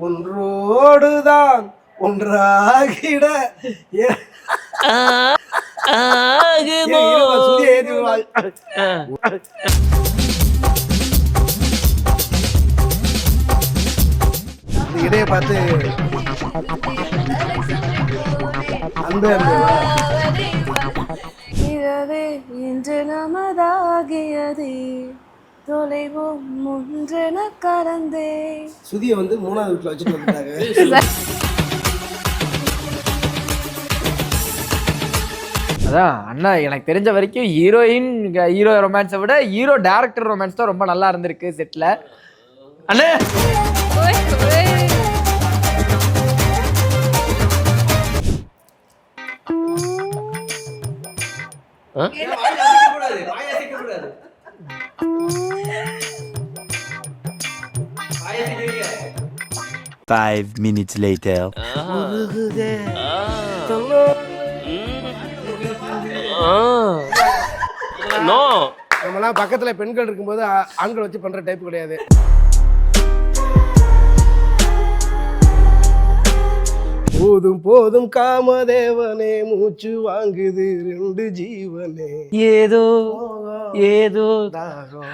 ஒன்றோடுதான் ஒன்றாகிட இடையே பார்த்து அந்த இரவே இன்று நமதாகியதே தொலைவோம் முன்றென கலந்தே. சுதியை வந்து 3வது வீட்டில் வச்சுட்டு வந்துட்டாங்க. அதான் அண்ணா எனக்கு தெரிஞ்ச வரைக்கும் ஹீரோயின் ஹீரோ ரொமான்ஸை விட ஹீரோ டைரக்டர் ரொமான்ஸ் தான் ரொம்ப நல்லா இருந்திருக்கு செட்டில். அண்ணே Five minutes later. நம்மலாம் பக்கத்துல பெண்கள் இருக்கும்போது ஆண்கள் வச்சு பண்ற டைப் கிடையாது. போதும் போதும் காமதேவனே மூச்சு வாங்குது 2 ஜீவனே ஏதோ ஏதோ தாகம்